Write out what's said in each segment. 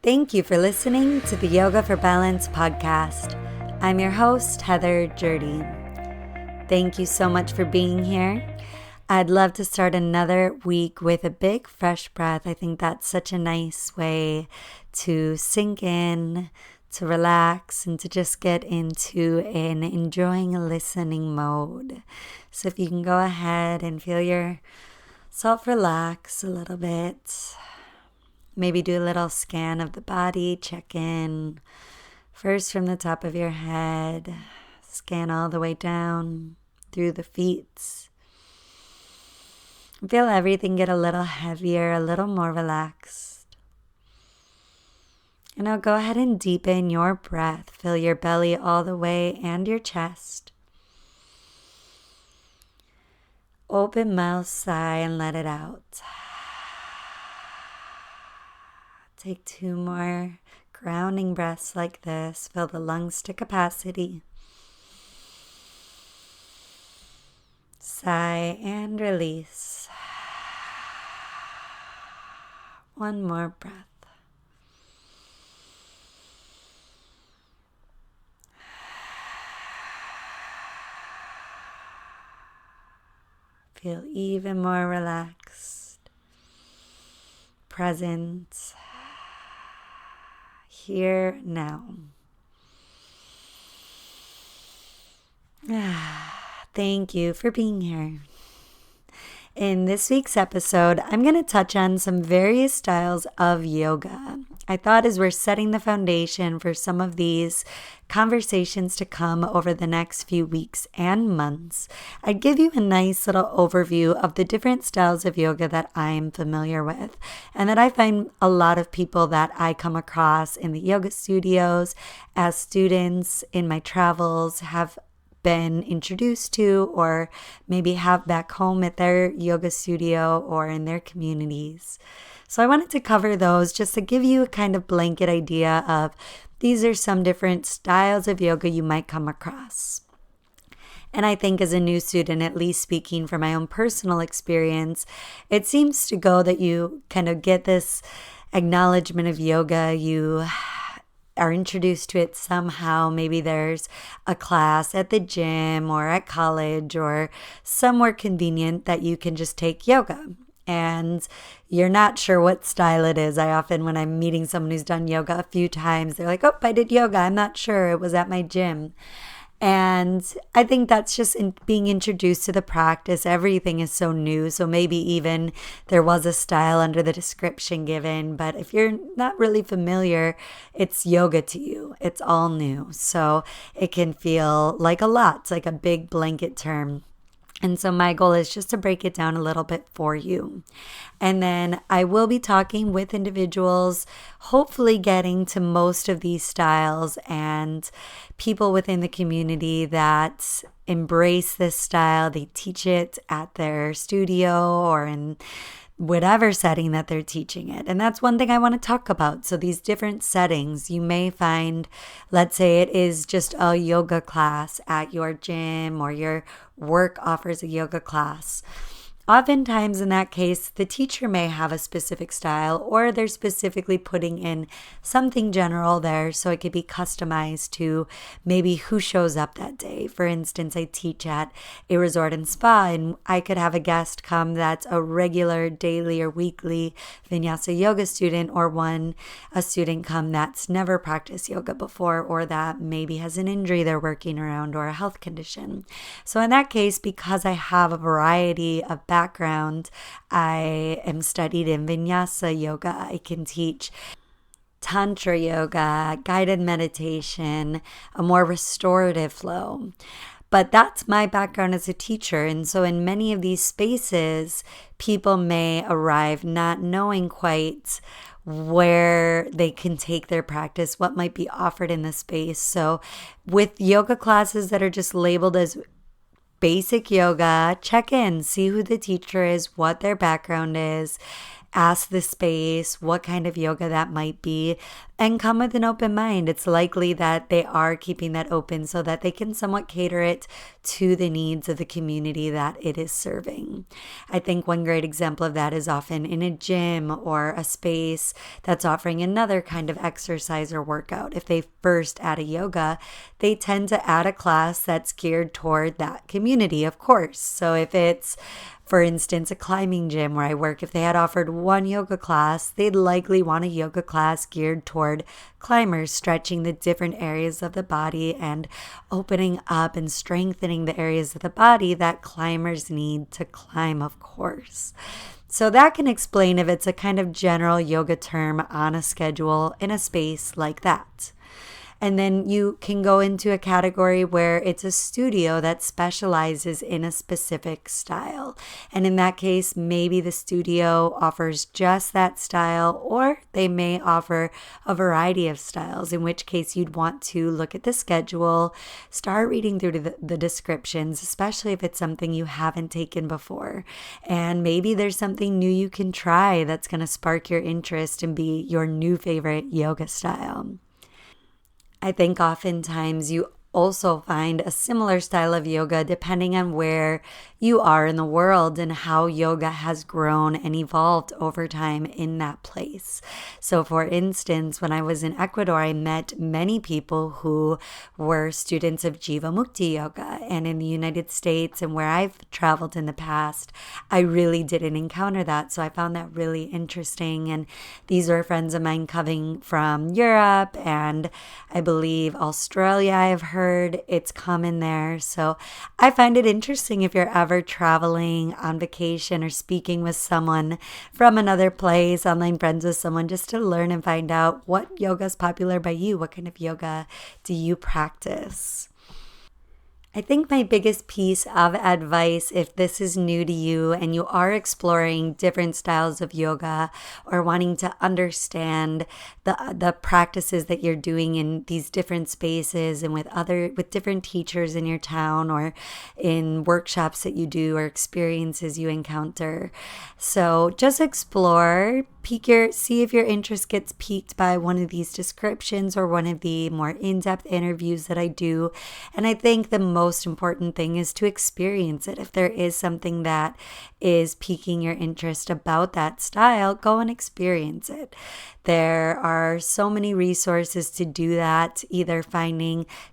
Thank you for listening to the Yoga for Balance podcast. I'm your host, Heather Jurdy. Thank you so much for being here. I'd love to start another week with a big fresh breath. I think that's such a nice way to sink in, to relax, and to just get into an enjoying listening mode. So if you can go ahead and feel yourself relax a little bit. Maybe do a little scan of the body, check in first from the top of your head, scan all the way down through the feet. Feel everything get a little heavier, a little more relaxed. And now go ahead and deepen your breath. Fill your belly all the way and your chest. Open mouth, sigh, and let it out. Take 2 more grounding breaths like this. Fill the lungs to capacity. Sigh and release. 1 more breath. Feel even more relaxed, present, here now. Thank you for being here. In this week's episode, I'm going to touch on some various styles of yoga. I thought as we're setting the foundation for some of these conversations to come over the next few weeks and months, I'd give you a nice little overview of the different styles of yoga that I'm familiar with and that I find a lot of people that I come across in the yoga studios as students in my travels have been introduced to or maybe have back home at their yoga studio or in their communities. So I wanted to cover those just to give you a kind of blanket idea of these are some different styles of yoga you might come across. And I think as a new student, at least speaking from my own personal experience, it seems to go that you kind of get this acknowledgement of yoga, you are introduced to it somehow. Maybe there's a class at the gym or at college or somewhere convenient that you can just take yoga. And you're not sure what style it is. I often, when I'm meeting someone who's done yoga a few times, they're like, oh, I did yoga. I'm not sure. It was at my gym. And I think that's just being introduced to the practice. Everything is so new. So maybe even there was a style under the description given. But if you're not really familiar, it's yoga to you. It's all new. So it can feel like a lot. It's like a big blanket term. And so my goal is just to break it down a little bit for you. And then I will be talking with individuals, hopefully getting to most of these styles and people within the community that embrace this style. They teach it at their studio or in whatever setting that they're teaching it. And that's one thing I want to talk about. So these different settings, you may find, let's say it is just a yoga class at your gym or your work offers a yoga class. Oftentimes in that case, the teacher may have a specific style or they're specifically putting in something general there so it could be customized to maybe who shows up that day. For instance, I teach at a resort and spa and I could have a guest come that's a regular daily or weekly Vinyasa Yoga student or a student come that's never practiced yoga before or that maybe has an injury they're working around or a health condition. So in that case, because I have a variety of background, I am studied in Vinyasa Yoga. I can teach Tantra Yoga, guided meditation, a more restorative flow. But that's my background as a teacher. And so in many of these spaces, people may arrive not knowing quite where they can take their practice, what might be offered in the space. So with yoga classes that are just labeled as basic yoga, check in, see who the teacher is, what their background is, ask the space what kind of yoga that might be and come with an open mind. It's likely that they are keeping that open so that they can somewhat cater it to the needs of the community that it is serving. I think one great example of that is often in a gym or a space that's offering another kind of exercise or workout. If they first add a yoga, they tend to add a class that's geared toward that community, of course. So if it's, for instance, a climbing gym where I work, if they had offered one yoga class, they'd likely want a yoga class geared toward climbers, stretching the different areas of the body and opening up and strengthening the areas of the body that climbers need to climb, of course. So that can explain if it's a kind of general yoga term on a schedule in a space like that. And then you can go into a category where it's a studio that specializes in a specific style. And in that case, maybe the studio offers just that style, or they may offer a variety of styles, in which case you'd want to look at the schedule, start reading through the descriptions, especially if it's something you haven't taken before. And maybe there's something new you can try that's going to spark your interest and be your new favorite yoga style. I think oftentimes you also find a similar style of yoga depending on where you are in the world and how yoga has grown and evolved over time in that place. So for instance, when I was in Ecuador, I met many people who were students of Jivamukti Yoga. And in the United States and where I've traveled in the past, I really didn't encounter that. So I found that really interesting. And these were friends of mine coming from Europe and I believe Australia. I've heard it's common there. So I find it interesting if you're ever traveling on vacation or speaking with someone from another place, online friends with someone, just to learn and find out what yoga is popular by you. What kind of yoga do you practice? I think my biggest piece of advice, if this is new to you and you are exploring different styles of yoga or wanting to understand the practices that you're doing in these different spaces and with different teachers in your town or in workshops that you do or experiences you encounter. So just explore, see if your interest gets piqued by one of these descriptions or one of the more in-depth interviews that I do. And I think the most important thing is to experience it. If there is something that is piquing your interest about that style, go and experience it. There are so many resources to do that, either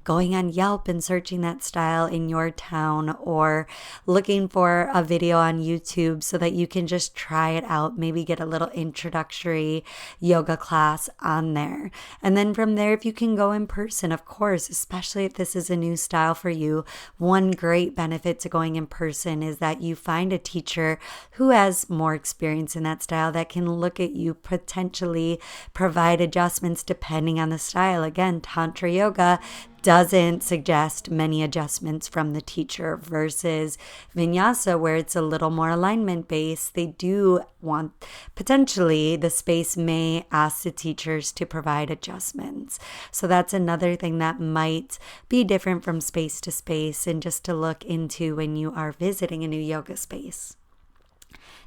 going on Yelp and searching that style in your town or looking for a video on YouTube so that you can just try it out, maybe get a little introductory yoga class on there. And then from there, if you can go in person, of course, especially if this is a new style for you, one great benefit to going in person is that you find a teacher who has more experience in that style that can look at you, potentially provide adjustments depending on the style. Again, Tantra Yoga doesn't suggest many adjustments from the teacher versus Vinyasa, where it's a little more alignment based. They do want, potentially, the space may ask the teachers to provide adjustments. So that's another thing that might be different from space to space and just to look into when you are visiting a new yoga space.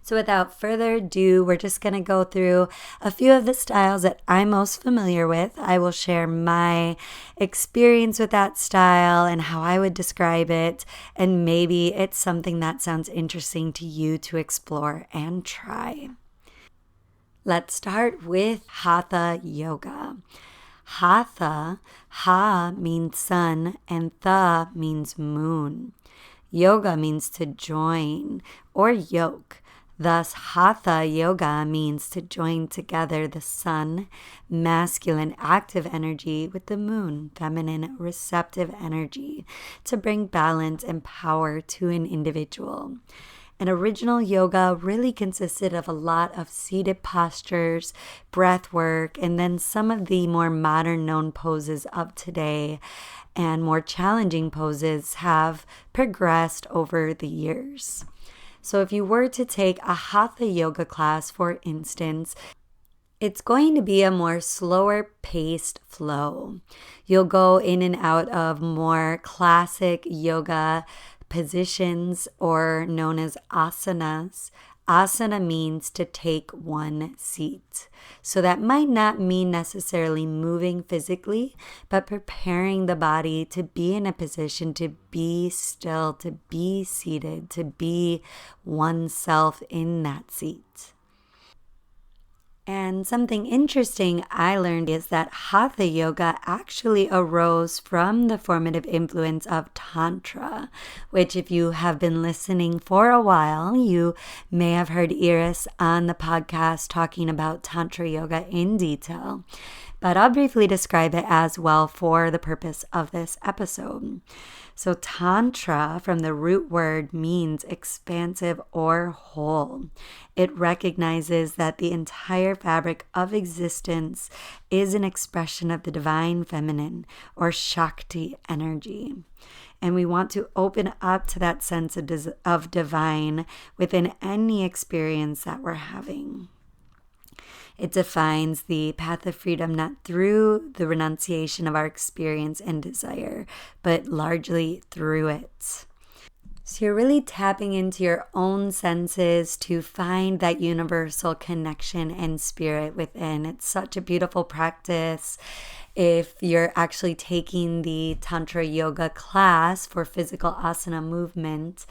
So without further ado, we're just going to go through a few of the styles that I'm most familiar with. I will share my experience with that style and how I would describe it, and maybe it's something that sounds interesting to you to explore and try. Let's start with Hatha Yoga. Hatha, Ha means sun and Tha means moon. Yoga means to join or yoke. Thus, Hatha Yoga means to join together the sun, masculine active energy, with the moon, feminine receptive energy, to bring balance and power to an individual. And original yoga really consisted of a lot of seated postures, breath work, and then some of the more modern known poses of today and more challenging poses have progressed over the years. So if you were to take a Hatha Yoga class, for instance, it's going to be a more slower paced flow. You'll go in and out of more classic yoga positions, or known as asanas. asana means to take one seat. So that might not mean necessarily moving physically, but preparing the body to be in a position to be still, to be seated, to be oneself in that seat. And something interesting I learned is that Hatha Yoga actually arose from the formative influence of Tantra, which if you have been listening for a while, you may have heard Iris on the podcast talking about Tantra Yoga in detail. But I'll briefly describe it as well for the purpose of this episode. So Tantra, from the root word, means expansive or whole. It recognizes that the entire fabric of existence is an expression of the divine feminine or Shakti energy. And we want to open up to that sense of divine within any experience that we're having. It defines the path of freedom not through the renunciation of our experience and desire, but largely through it. So you're really tapping into your own senses to find that universal connection and spirit within. It's such a beautiful practice. If you're actually taking the Tantra Yoga class for physical asana movement,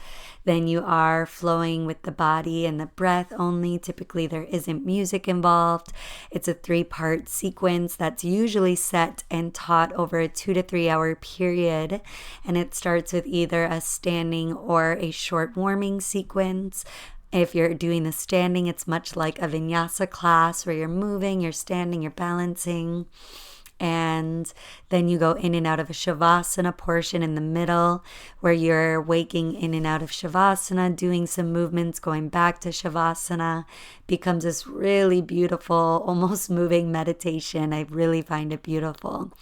then you are flowing with the body and the breath only. Typically, there isn't music involved. It's a 3-part sequence that's usually set and taught over a 2 to 3 hour period. And it starts with either a standing or a short warming sequence. If you're doing the standing, it's much like a Vinyasa class where you're moving, you're standing, you're balancing. And then you go in and out of a Shavasana portion in the middle where you're waking in and out of Shavasana, doing some movements, going back to Shavasana. Becomes this really beautiful, almost moving meditation. I really find it beautiful.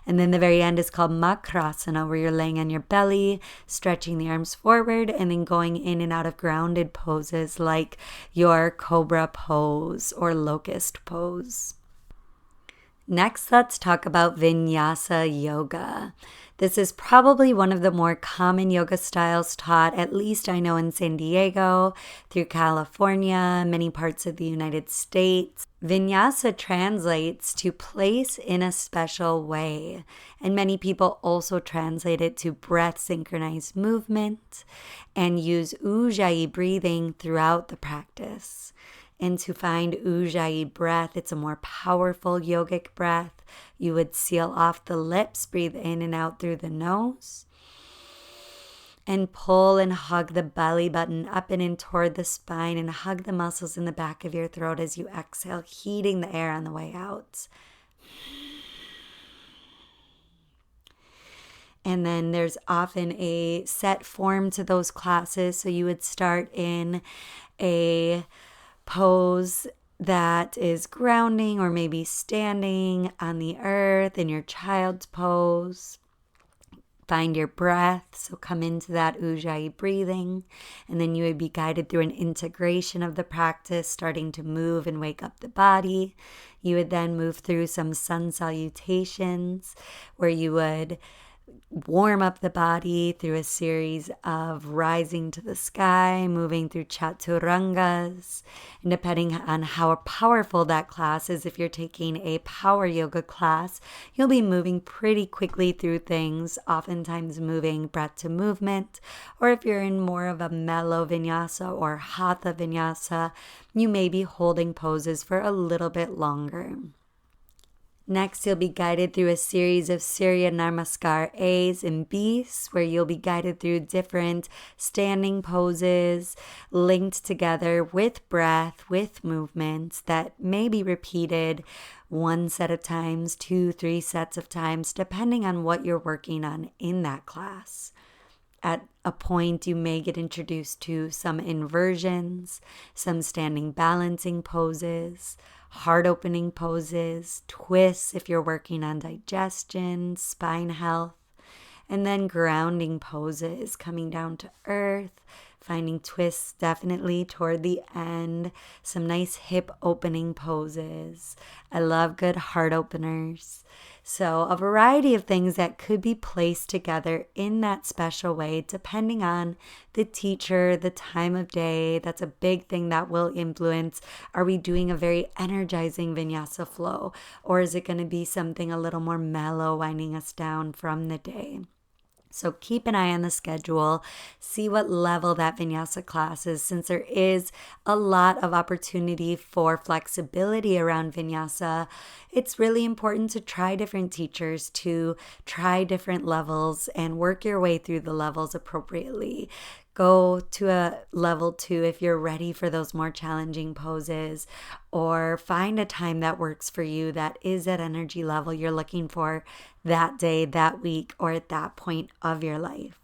And then the very end is called Makrasana, where you're laying on your belly, stretching the arms forward, and then going in and out of grounded poses like your cobra pose or locust pose. Next, let's talk about Vinyasa Yoga. This is probably one of the more common yoga styles taught, at least I know in San Diego, through California, many parts of the United States. Vinyasa translates to place in a special way, and many people also translate it to breath synchronized movement and use Ujjayi breathing throughout the practice. And to find Ujjayi breath, it's a more powerful yogic breath. You would seal off the lips, breathe in and out through the nose, and pull and hug the belly button up and in toward the spine, and hug the muscles in the back of your throat as you exhale, heating the air on the way out. And then there's often a set form to those classes. So you would start in a pose that is grounding or maybe standing on the earth in your child's pose. Find your breath, so come into that Ujjayi breathing, and then you would be guided through an integration of the practice, starting to move and wake up the body. You would then move through some sun salutations where you would warm up the body through a series of rising to the sky, moving through chaturangas. And depending on how powerful that class is, if you're taking a power yoga class, you'll be moving pretty quickly through things, oftentimes moving breath to movement. Or if you're in more of a mellow vinyasa or hatha vinyasa, you may be holding poses for a little bit longer. Next, you'll be guided through a series of Surya Namaskar A's and B's, where you'll be guided through different standing poses linked together with breath, with movements that may be repeated 1 set of times, 2, 3 sets of times, depending on what you're working on in that class. At a point, you may get introduced to some inversions, some standing balancing poses, heart opening poses, twists if you're working on digestion, spine health, and then grounding poses, coming down to earth, finding twists definitely toward the end, some nice hip opening poses. I love good heart openers. So a variety of things that could be placed together in that special way, depending on the teacher, the time of day. That's a big thing that will influence. Are we doing a very energizing vinyasa flow, or is it going to be something a little more mellow, winding us down from the day? So keep an eye on the schedule, see what level that vinyasa class is, since there is a lot of opportunity for flexibility around vinyasa. It's really important to try different teachers, to try different levels and work your way through the levels appropriately. Go to a level 2 if you're ready for those more challenging poses, or find a time that works for you that is that energy level you're looking for that day, that week, or at that point of your life.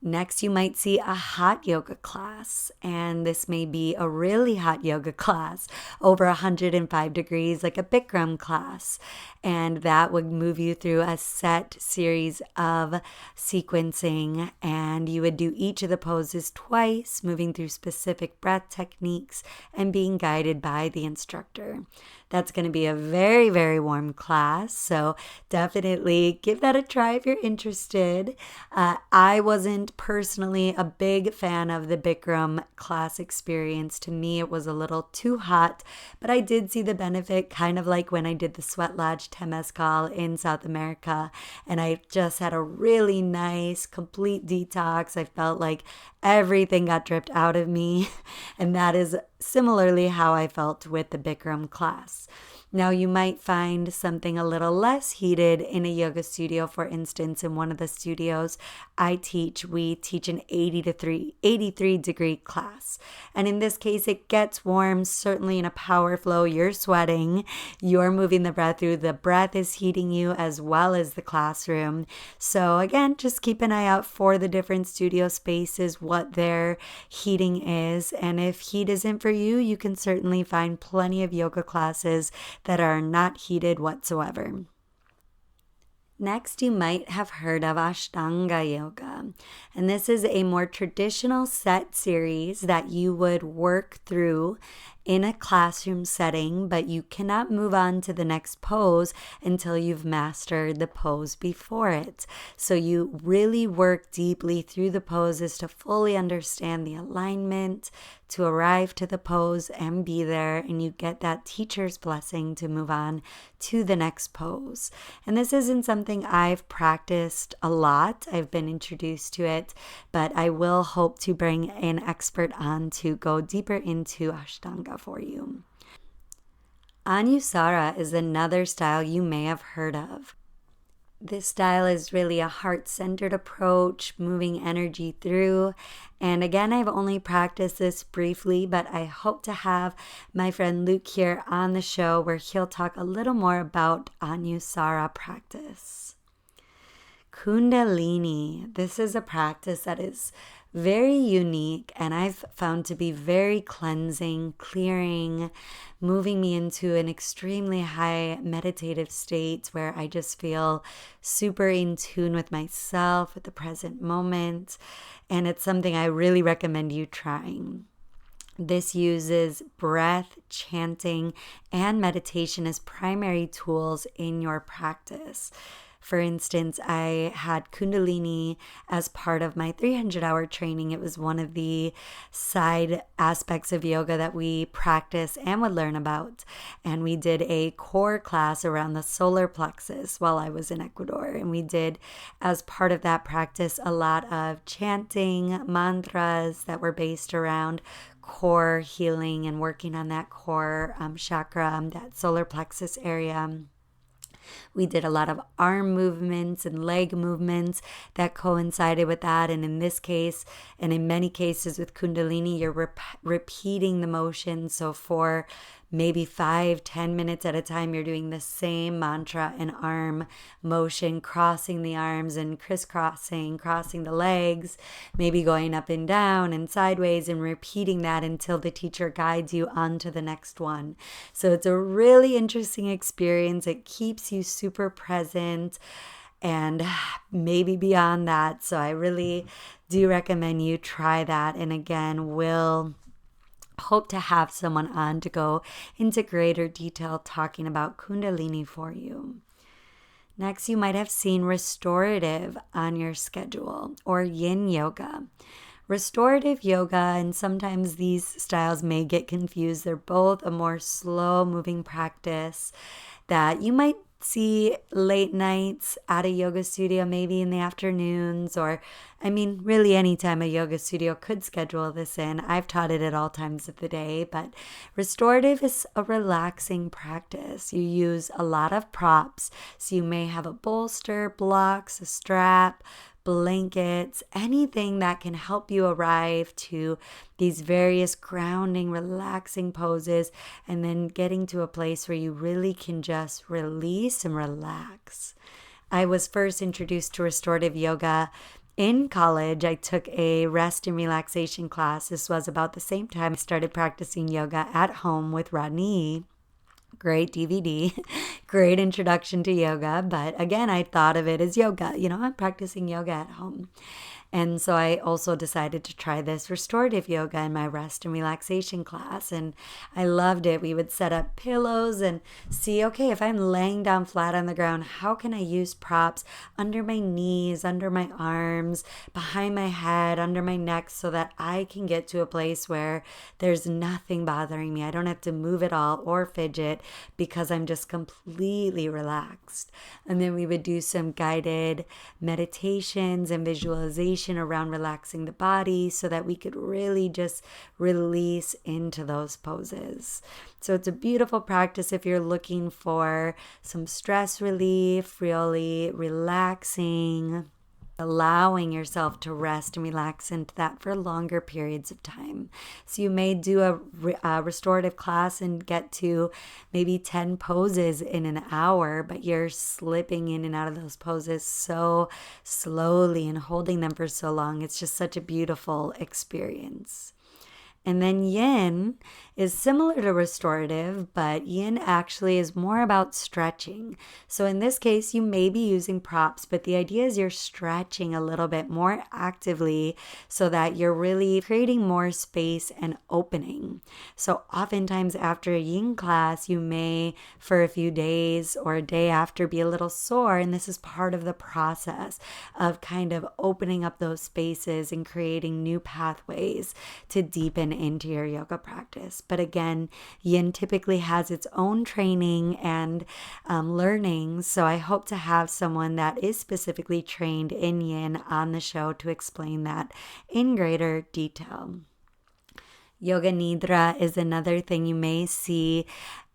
Next, you might see a hot yoga class, and this may be a really hot yoga class over 105 degrees, like a Bikram class, and that would move you through a set series of sequencing, and you would do each of the poses twice, moving through specific breath techniques and being guided by the instructor. That's going to be a very, very warm class, so definitely give that a try if you're interested. I wasn't personally a big fan of the Bikram class experience. To me, it was a little too hot, but I did see the benefit, kind of like when I did the Sweat Lodge Temescal in South America, and I just had a really nice, complete detox. I felt like everything got dripped out of me, and that is similarly how I felt with the Bikram class. Now, you might find something a little less heated in a yoga studio. For instance, in one of the studios we teach an 83 degree class. And in this case, it gets warm, certainly in a power flow. You're sweating, you're moving the breath through. The breath is heating you as well as the classroom. So again, just keep an eye out for the different studio spaces, what their heating is. And if heat isn't for you, you can certainly find plenty of yoga classes that are not heated whatsoever. Next, you might have heard of Ashtanga Yoga, and this is a more traditional set series that you would work through in a classroom setting, but you cannot move on to the next pose until you've mastered the pose before it. So you really work deeply through the poses to fully understand the alignment, to arrive to the pose and be there, and you get that teacher's blessing to move on to the next pose. And this isn't something I've practiced a lot. I've been introduced to it, but I will hope to bring an expert on to go deeper into Ashtanga for you. Anusara is another style you may have heard of. This style is really a heart-centered approach, moving energy through. And again, I've only practiced this briefly, but I hope to have my friend Luke here on the show where he'll talk a little more about Anusara practice. Kundalini. This is a practice that is very unique, and I've found to be very cleansing, clearing, moving me into an extremely high meditative state where I just feel super in tune with myself, with the present moment, and it's something I really recommend you trying. This uses breath, chanting, and meditation as primary tools in your practice. For instance, I had Kundalini as part of my 300-hour training. It was one of the side aspects of yoga that we practice and would learn about. And we did a core class around the solar plexus while I was in Ecuador. And we did, as part of that practice, a lot of chanting mantras that were based around core healing and working on that core chakra, that solar plexus area. We did a lot of arm movements and leg movements that coincided with that. And in this case, and in many cases with Kundalini, you're repeating the motion. So for maybe 5-10 minutes at a time, you're doing the same mantra and arm motion, crossing the arms and crisscrossing, crossing the legs, maybe going up and down and sideways, and repeating that until the teacher guides you on to the next one. So it's a really interesting experience. It keeps you super present and maybe beyond that. So I really do recommend you try that. And again, will hope to have someone on to go into greater detail talking about Kundalini for you. Next, you might have seen restorative on your schedule, or yin yoga. Restorative yoga, and sometimes these styles may get confused. They're both a more slow moving practice that you might see late nights at a yoga studio, maybe in the afternoons, or really anytime a yoga studio could schedule this in. I've taught it at all times of the day, but restorative is a relaxing practice. You use a lot of props, so you may have a bolster, blocks, a strap, blankets, anything that can help you arrive to these various grounding, relaxing poses, and then getting to a place where you really can just release and relax. I was first introduced to restorative yoga in college. I took a rest and relaxation class. This was about the same time I started practicing yoga at home with Rodney. Great DVD, great introduction to yoga. But again, I thought of it as yoga. I'm practicing yoga at home. And so I also decided to try this restorative yoga in my rest and relaxation class. And I loved it. We would set up pillows and see, okay, if I'm laying down flat on the ground, how can I use props under my knees, under my arms, behind my head, under my neck, so that I can get to a place where there's nothing bothering me. I don't have to move at all or fidget because I'm just completely relaxed. And then we would do some guided meditations and visualization around relaxing the body so that we could really just release into those poses. So it's a beautiful practice if you're looking for some stress relief, really relaxing, allowing yourself to rest and relax into that for longer periods of time. So you may do a restorative class and get to maybe 10 poses in an hour, but you're slipping in and out of those poses so slowly and holding them for so long. It's just such a beautiful experience. And then yin is similar to restorative, but yin actually is more about stretching. So in this case, you may be using props, but the idea is you're stretching a little bit more actively so that you're really creating more space and opening. So oftentimes after a yin class, you may, for a few days or a day after, be a little sore. And this is part of the process of kind of opening up those spaces and creating new pathways to deepen into your yoga practice. But again, yin typically has its own training and learning. So I hope to have someone that is specifically trained in yin on the show to explain that in greater detail. Yoga Nidra is another thing you may see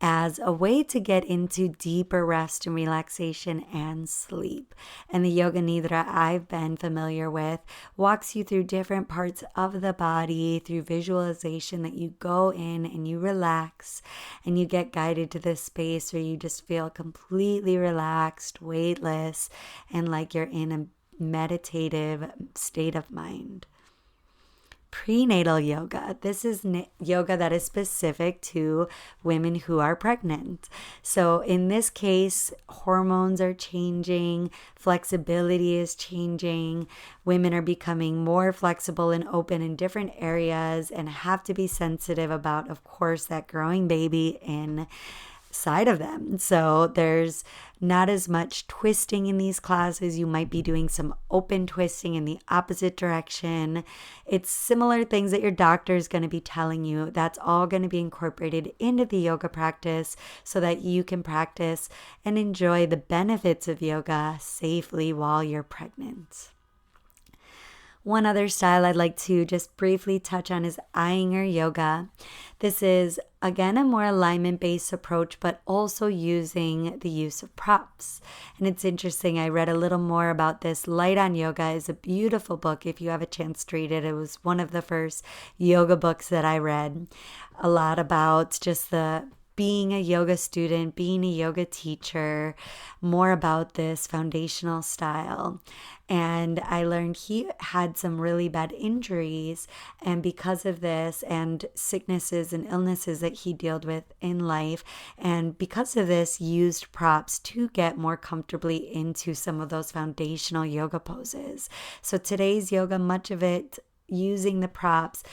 as a way to get into deeper rest and relaxation and sleep. And the Yoga Nidra I've been familiar with walks you through different parts of the body through visualization that you go in and you relax and you get guided to this space where you just feel completely relaxed, weightless, and like you're in a meditative state of mind. Prenatal yoga. This is yoga that is specific to women who are pregnant. So in this case, hormones are changing, flexibility is changing. Women are becoming more flexible and open in different areas and have to be sensitive about, of course, that growing baby inside of them. So there's not as much twisting in these classes. You might be doing some open twisting in the opposite direction. It's similar things that your doctor is going to be telling you. That's all going to be incorporated into the yoga practice so that you can practice and enjoy the benefits of yoga safely while you're pregnant. One other style I'd like to just briefly touch on is Iyengar Yoga. This is, again, a more alignment-based approach, but also using the use of props. And it's interesting, I read a little more about this. Light on Yoga is a beautiful book if you have a chance to read it. It was one of the first yoga books that I read. A lot about just being a yoga student, being a yoga teacher, more about this foundational style. And I learned he had some really bad injuries, and because of this and sicknesses and illnesses that he dealt with in life, and because of this, used props to get more comfortably into some of those foundational yoga poses. So today's yoga, much of it using the props,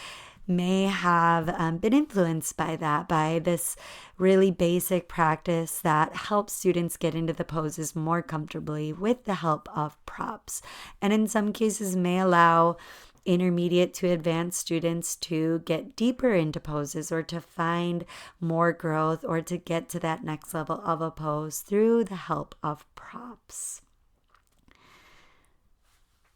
may have been influenced by that, by this really basic practice that helps students get into the poses more comfortably with the help of props. And in some cases may allow intermediate to advanced students to get deeper into poses or to find more growth or to get to that next level of a pose through the help of props.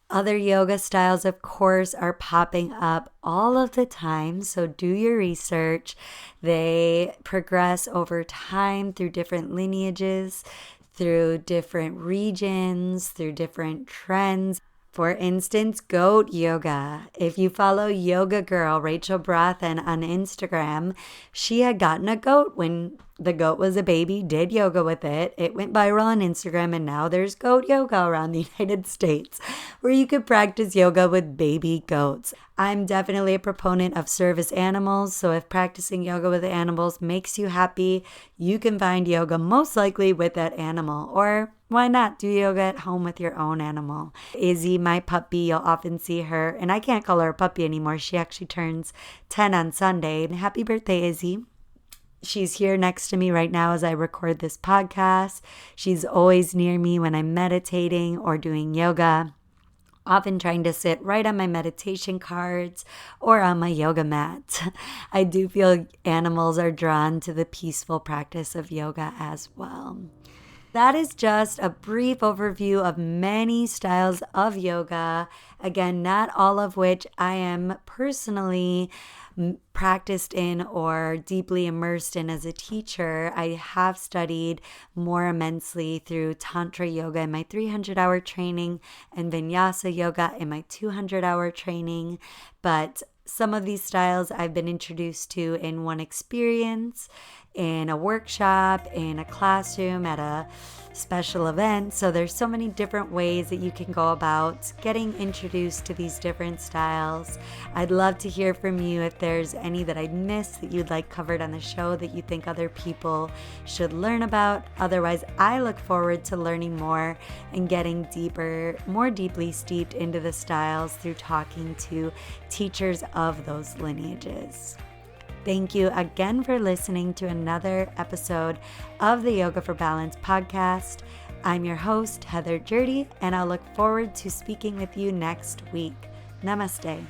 Other yoga styles, of course, are popping up all of the time, so do your research. They progress over time through different lineages, through different regions, through different trends. For instance, goat yoga. If you follow Yoga Girl Rachel Brathen on Instagram, she had gotten a goat when the goat was a baby, did yoga with it. It went viral on Instagram, and now there's goat yoga around the United States where you could practice yoga with baby goats. I'm definitely a proponent of service animals, so if practicing yoga with animals makes you happy, you can find yoga most likely with that animal. Or why not do yoga at home with your own animal? Izzy, my puppy, you'll often see her, and I can't call her a puppy anymore. She actually turns 10 on Sunday. Happy birthday, Izzy. She's here next to me right now as I record this podcast. She's always near me when I'm meditating or doing yoga, often trying to sit right on my meditation cards or on my yoga mat. I do feel animals are drawn to the peaceful practice of yoga as well. That is just a brief overview of many styles of yoga. Again, not all of which I am personally practiced in or deeply immersed in as a teacher. I have studied more immensely through Tantra Yoga in my 300-hour training and Vinyasa Yoga in my 200-hour training. But some of these styles I've been introduced to in one experience, in a workshop, in a classroom, at a special event. So there's so many different ways that you can go about getting introduced to these different styles. I'd love to hear from you if there's any that I'd missed that you'd like covered on the show that you think other people should learn about. Otherwise, I look forward to learning more and getting deeper, more deeply steeped into the styles through talking to teachers of those lineages. Thank you again for listening to another episode of the Yoga for Balance podcast. I'm your host, Heather Jurdy, and I'll look forward to speaking with you next week. Namaste.